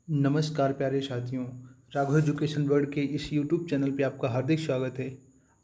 नमस्कार प्यारे साथियों। राघव एजुकेशन वर्ल्ड के इस यूट्यूब चैनल पे आपका हार्दिक स्वागत है।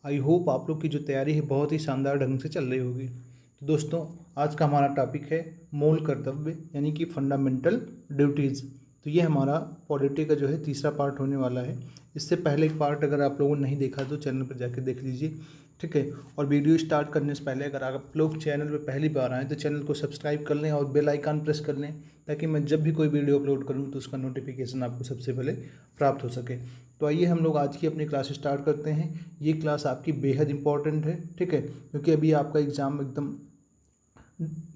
आई होप आप लोग की जो तैयारी है बहुत ही शानदार ढंग से चल रही होगी। तो दोस्तों, आज का हमारा टॉपिक है मूल कर्तव्य यानी कि फंडामेंटल ड्यूटीज़। तो ये हमारा पॉलिटी का जो है तीसरा पार्ट होने वाला है। इससे पहले एक पार्ट अगर आप लोगों ने नहीं देखा तो चैनल पर जाकर देख लीजिए, ठीक है। और वीडियो स्टार्ट करने से पहले अगर आप लोग चैनल पर पहली बार आएँ तो चैनल को सब्सक्राइब कर लें और बेल आइकन प्रेस कर लें, ताकि मैं जब भी कोई वीडियो अपलोड करूं तो उसका नोटिफिकेशन आपको सबसे पहले प्राप्त हो सके। तो आइए हम लोग आज की अपनी क्लास स्टार्ट करते हैं। ये क्लास आपकी बेहद इंपॉर्टेंट है, ठीक है, क्योंकि अभी आपका एग्ज़ाम एकदम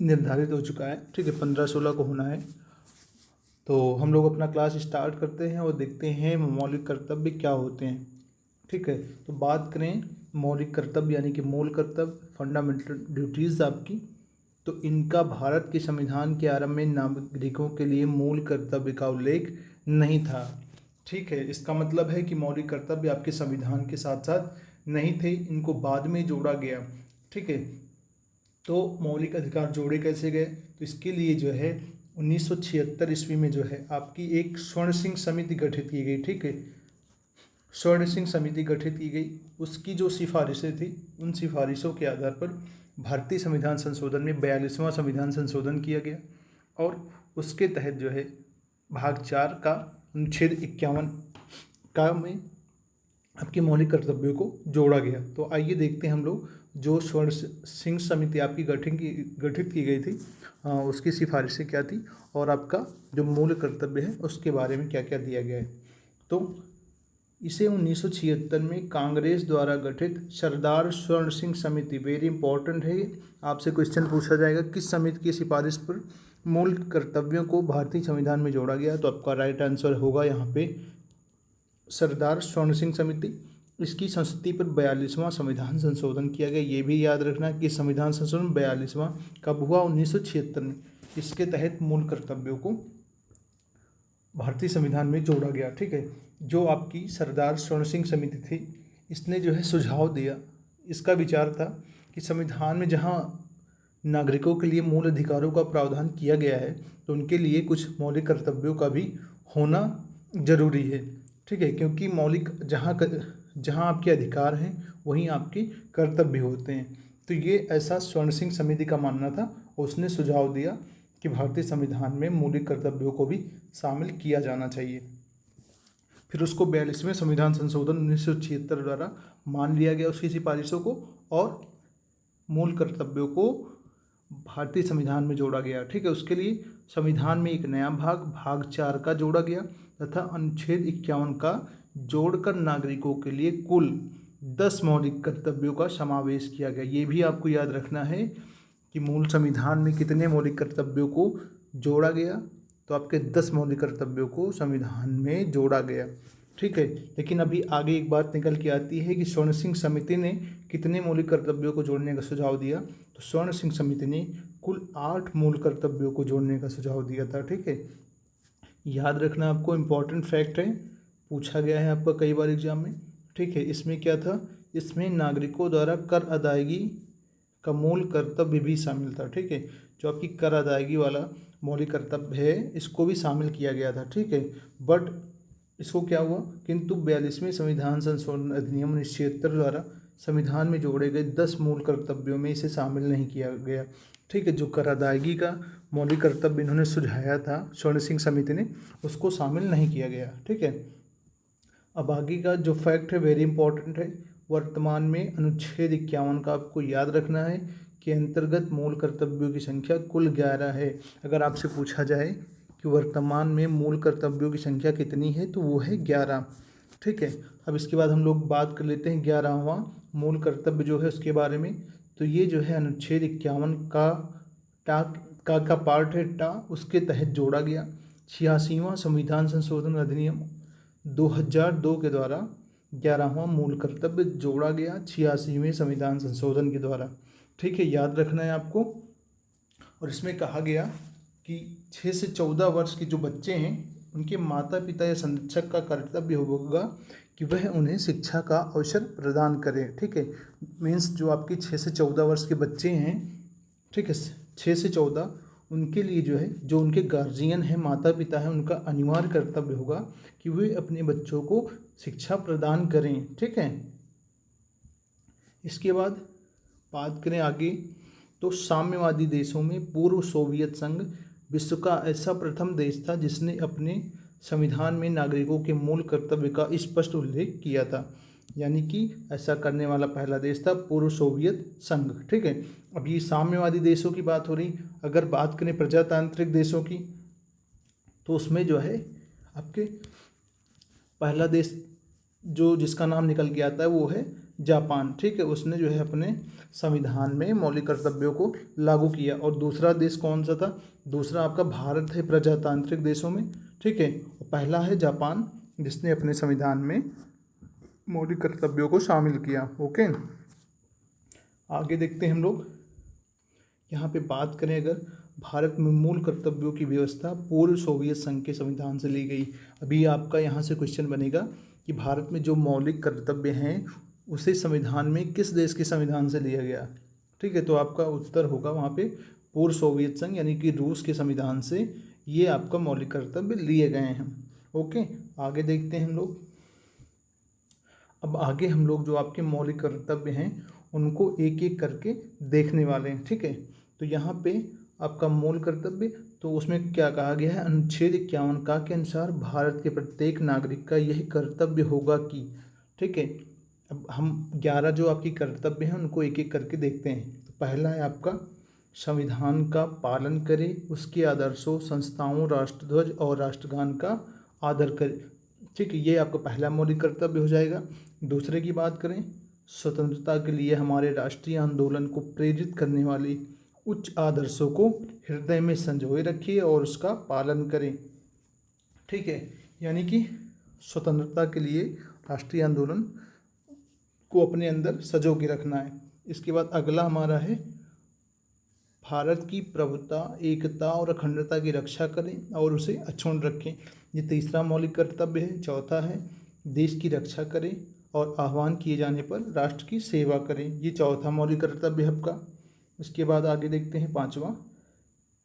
निर्धारित हो चुका है, ठीक है, 15-16 को होना है। तो हम लोग अपना क्लास स्टार्ट करते हैं और देखते हैं मौलिक कर्तव्य क्या होते हैं, ठीक है। तो बात करें मौलिक कर्तव्य यानी कि मूल कर्तव्य, फंडामेंटल ड्यूटीज़ आपकी, तो इनका भारत के संविधान के आरंभ में नागरिकों के लिए मूल कर्तव्य का उल्लेख नहीं था, ठीक है। इसका मतलब है कि मौलिक कर्तव्य आपके संविधान के साथ साथ नहीं थे, इनको बाद में जोड़ा गया, ठीक है। तो मौलिक अधिकार जोड़े कैसे गए? तो इसके लिए जो है 1976 ईस्वी में जो है आपकी एक स्वर्ण सिंह समिति गठित की गई, ठीक है। स्वर्ण सिंह समिति गठित की गई, उसकी जो सिफारिशें थी उन सिफारिशों के आधार पर भारतीय संविधान संशोधन में 42वां संविधान संशोधन किया गया और उसके तहत जो है भाग 4 का अनुच्छेद 51 का में आपके मौलिक कर्तव्यों को जोड़ा गया। तो आइए देखते हैं हम लोग जो स्वर्ण सिंह समिति आपकी गठित की गई थी, उसकी सिफारिशें क्या थी और आपका जो मूल कर्तव्य है उसके बारे में क्या क्या दिया गया है। तो इसे 1976 में कांग्रेस द्वारा गठित सरदार स्वर्ण सिंह समिति, वेरी इंपॉर्टेंट है, आपसे क्वेश्चन पूछा जाएगा किस समिति की सिफारिश पर मूल कर्तव्यों को भारतीय संविधान में जोड़ा गया, तो आपका राइट आंसर होगा यहाँ पे सरदार स्वर्ण सिंह समिति। इसकी संस्तुति पर 42वां संविधान संशोधन किया गया। ये भी याद रखना कि संविधान संशोधन 42वां कब हुआ? 1976 में। इसके तहत मूल कर्तव्यों को भारतीय संविधान में जोड़ा गया, ठीक है। जो आपकी सरदार स्वर्ण सिंह समिति थी, इसने जो है सुझाव दिया, इसका विचार था कि संविधान में जहाँ नागरिकों के लिए मूल अधिकारों का प्रावधान किया गया है तो उनके लिए कुछ मौलिक कर्तव्यों का भी होना जरूरी है, ठीक है। क्योंकि मौलिक जहाँ आपके अधिकार हैं वहीं आपके कर्तव्य होते हैं। तो ये ऐसा स्वर्ण सिंह समिति का मानना था, उसने सुझाव दिया कि भारतीय संविधान में मौलिक कर्तव्यों को भी शामिल किया जाना चाहिए। फिर उसको 42वें संविधान संशोधन 1976 द्वारा मान लिया गया, उसकी सिफारिशों को, और मूल कर्तव्यों को भारतीय संविधान में जोड़ा गया, ठीक है। उसके लिए संविधान में एक नया भाग 4 का जोड़ा गया तथा अनुच्छेद 51 का जोड़कर नागरिकों के लिए कुल 10 मौलिक कर्तव्यों का समावेश किया गया। ये भी आपको याद रखना है कि मूल संविधान में कितने मौलिक कर्तव्यों को जोड़ा गया, तो आपके 10 मौलिक कर्तव्यों को संविधान में जोड़ा गया, ठीक है। लेकिन अभी आगे एक बात निकल के आती है कि स्वर्ण सिंह समिति ने कितने मौलिक कर्तव्यों को जोड़ने का सुझाव दिया, तो स्वर्ण सिंह समिति ने कुल 8 मूल कर्तव्यों को जोड़ने का सुझाव दिया था, ठीक है। याद रखना, आपको इम्पॉर्टेंट फैक्ट है, पूछा गया है आपका कई बार एग्जाम में, ठीक है। इसमें क्या था? इसमें नागरिकों द्वारा कर अदायगी का मूल कर्तव्य भी शामिल था, ठीक है। जो आपकी कर अदायगी वाला मौलिक कर्तव्य है इसको भी शामिल किया गया था, ठीक है। बट इसको क्या हुआ, किंतु 42वें संविधान संशोधन अधिनियम 1976 द्वारा संविधान में जोड़े गए 10 मूल कर्तव्यों में इसे शामिल नहीं किया गया, ठीक है। जो कर अदायगी का मौलिक कर्तव्य इन्होंने सुझाया था स्वर्ण सिंह समिति ने, उसको शामिल नहीं किया गया, ठीक है। अब आगे का जो फैक्ट है वेरी इंपॉर्टेंट है। वर्तमान में अनुच्छेद 51 का आपको याद रखना है कि अंतर्गत मूल कर्तव्यों की संख्या कुल 11 है। अगर आपसे पूछा जाए कि वर्तमान में मूल कर्तव्यों की संख्या कितनी है, तो वो है 11, ठीक है। अब इसके बाद हम लोग बात कर लेते हैं 11वां मूल कर्तव्य जो है उसके बारे में। तो ये जो है अनुच्छेद 51 का पार्ट है टा, उसके तहत जोड़ा गया। 86वां संविधान संशोधन अधिनियम 2002 के द्वारा 11वां मूल कर्तव्य जोड़ा गया 86वें संविधान संशोधन के द्वारा, ठीक है। याद रखना है आपको। और इसमें कहा गया कि 6 से 14 वर्ष के जो बच्चे हैं उनके माता पिता या संरक्षक का कर्तव्य होगा कि वह उन्हें शिक्षा का अवसर प्रदान करें, ठीक है। मीन्स जो आपकी 6 से 14 वर्ष के बच्चे हैं, ठीक है, 6 से 14, उनके लिए जो है, जो उनके गार्जियन हैं, माता पिता हैं, उनका अनिवार्य कर्तव्य होगा कि वे अपने बच्चों को शिक्षा प्रदान करें। ठीक है। इसके बाद बात करें आगे, तो साम्यवादी देशों में पूर्व सोवियत संघ विश्व का ऐसा प्रथम देश था जिसने अपने संविधान में नागरिकों के मूल कर्तव्य का स्पष्ट उल्लेख किया था। यानी कि ऐसा करने वाला पहला देश था पूर्व सोवियत संघ। ठीक है। अब ये साम्यवादी देशों की बात हो रही। अगर बात करें प्रजातांत्रिक देशों की, तो उसमें जो है आपके पहला देश जो जिसका नाम निकल के आता है वो है जापान। ठीक है। उसने जो है अपने संविधान में मौलिक कर्तव्यों को लागू किया। और दूसरा देश कौन सा था? दूसरा आपका भारत है प्रजातांत्रिक देशों में। ठीक है। और पहला है जापान जिसने अपने संविधान में मौलिक कर्तव्यों को शामिल किया। ओके, आगे देखते हैं हम लोग। यहाँ पे बात करें अगर भारत में मूल कर्तव्यों की व्यवस्था पूर्व सोवियत संघ के संविधान से ली गई। अभी आपका यहाँ से क्वेश्चन बनेगा कि भारत में जो मौलिक कर्तव्य हैं उसे संविधान में किस देश के संविधान से लिया गया। ठीक है। तो आपका उत्तर होगा वहाँ पे पूर्व सोवियत संघ यानी कि रूस के संविधान से ये आपका मौलिक कर्तव्य लिए गए हैं। ओके, आगे देखते हैं हम लोग। अब आगे हम लोग जो आपके मौलिक कर्तव्य हैं उनको एक एक करके देखने वाले हैं। ठीक है। तो यहाँ पे आपका मूल कर्तव्य, तो उसमें क्या कहा गया है, अनुच्छेद 51 का के अनुसार भारत के प्रत्येक नागरिक का यही कर्तव्य होगा कि। ठीक है। अब हम 11 जो आपकी कर्तव्य हैं उनको एक एक करके देखते हैं। तो पहला है आपका संविधान का पालन करें, उसके आदर्शों, संस्थाओं, राष्ट्रध्वज और राष्ट्रगान का आदर करें। ठीक है, ये आपका पहला मौलिक कर्तव्य हो जाएगा। दूसरे की बात करें, स्वतंत्रता के लिए हमारे राष्ट्रीय आंदोलन को प्रेरित करने वाली उच्च आदर्शों को हृदय में संजोए रखिए और उसका पालन करें। ठीक है। यानी कि स्वतंत्रता के लिए राष्ट्रीय आंदोलन को अपने अंदर सजो के रखना है। इसके बाद अगला हमारा है भारत की प्रभुता, एकता और अखंडता की रक्षा करें और उसे अक्षुण्ण रखें। ये तीसरा मौलिक कर्तव्य है। चौथा है देश की रक्षा करें और आह्वान किए जाने पर राष्ट्र की सेवा करें। ये चौथा मौलिक कर्तव्य है आपका। इसके बाद आगे देखते हैं पांचवा,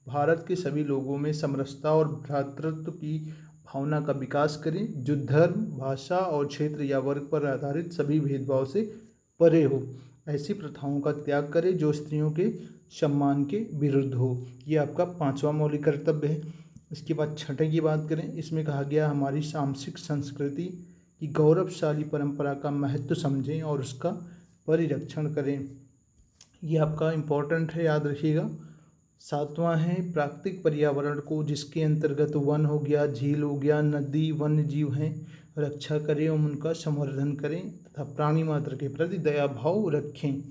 भारत के सभी लोगों में समरसता और भ्रातृत्व की भावना का विकास करें जो धर्म, भाषा और क्षेत्र या वर्ग पर आधारित सभी भेदभाव से परे हो। ऐसी प्रथाओं का त्याग करें जो स्त्रियों के सम्मान के विरुद्ध हो। ये आपका पांचवा मौलिक कर्तव्य है। इसके बाद छठे की बात करें, इसमें कहा गया हमारी सांस्कृतिक संस्कृति की गौरवशाली परंपरा का महत्व समझें और उसका परिरक्षण करें। ये आपका इम्पोर्टेंट है, याद रखिएगा। सातवां है प्राकृतिक पर्यावरण को, जिसके अंतर्गत वन हो गया, झील हो गया, नदी, वन्य जीव हैं, रक्षा करें और उनका संवर्धन करें तथा प्राणी मात्र के प्रति दया भाव रखें।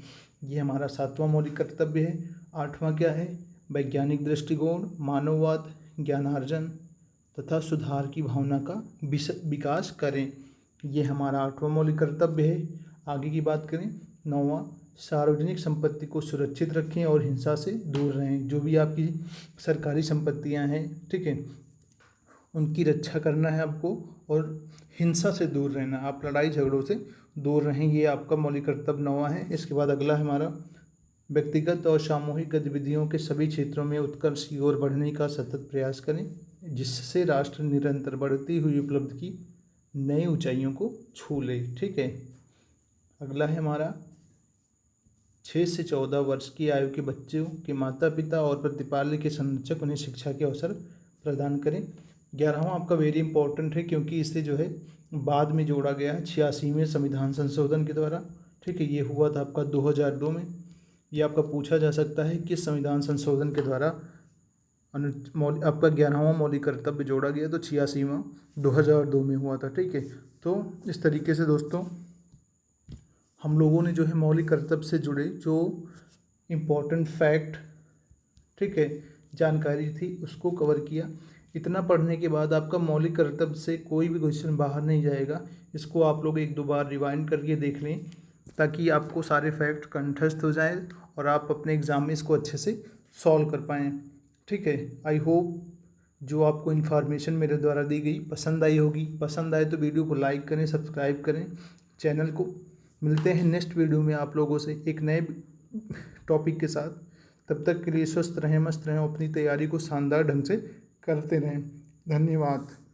ये हमारा सातवां मौलिक कर्तव्य है। आठवां क्या है, वैज्ञानिक दृष्टिकोण, मानववाद, ज्ञानार्जन तथा सुधार की भावना का विकास करें। ये हमारा आठवां मौलिक कर्तव्य है। आगे की बात करें, नौवां सार्वजनिक संपत्ति को सुरक्षित रखें और हिंसा से दूर रहें। जो भी आपकी सरकारी संपत्तियां हैं, ठीक है, उनकी रक्षा करना है आपको और हिंसा से दूर रहना, आप लड़ाई झगड़ों से दूर रहें। ये आपका मौलिक कर्तव्य नौवां है। इसके बाद अगला है हमारा व्यक्तिगत और सामूहिक गतिविधियों के सभी क्षेत्रों में उत्कर्ष की ओर बढ़ने का सतत प्रयास करें जिससे राष्ट्र निरंतर बढ़ती हुई उपलब्धि की नई ऊंचाइयों को छू ले। ठीक है। अगला है हमारा 6 से 14 वर्ष की आयु के बच्चों के माता पिता और प्रतिपाल्य के संरक्षक उन्हें शिक्षा के अवसर प्रदान करें। 11वां आपका वेरी इंपॉर्टेंट है क्योंकि इसे जो है बाद में जोड़ा गया है 86वें संविधान संशोधन के द्वारा। ठीक है, ये हुआ था आपका 2002 में। ये आपका पूछा जा सकता है किस संविधान संशोधन के द्वारा आपका 11वां मौलिक कर्तव्य जोड़ा गया, तो 86वां 2002 में हुआ था। ठीक है, तो इस तरीके से दोस्तों हम लोगों ने जो है मौलिक कर्तव्य से जुड़े जो इम्पोर्टेंट फैक्ट, ठीक है, जानकारी थी उसको कवर किया। इतना पढ़ने के बाद आपका मौलिक कर्तव्य से कोई भी क्वेश्चन बाहर नहीं जाएगा। इसको आप लोग एक दो बार रिवाइंड करके देख लें ताकि आपको सारे फैक्ट कंठस्थ हो जाएं और आप अपने एग्ज़ाम में इसको अच्छे से सॉल्व कर पाएँ। ठीक है, आई होप जो आपको इन्फॉर्मेशन मेरे द्वारा दी गई पसंद आई होगी। पसंद आए तो वीडियो को लाइक करें, सब्सक्राइब करें चैनल को। मिलते हैं नेक्स्ट वीडियो में आप लोगों से एक नए टॉपिक के साथ। तब तक के लिए स्वस्थ रहें, मस्त रहें, अपनी तैयारी को शानदार ढंग से करते रहें। धन्यवाद।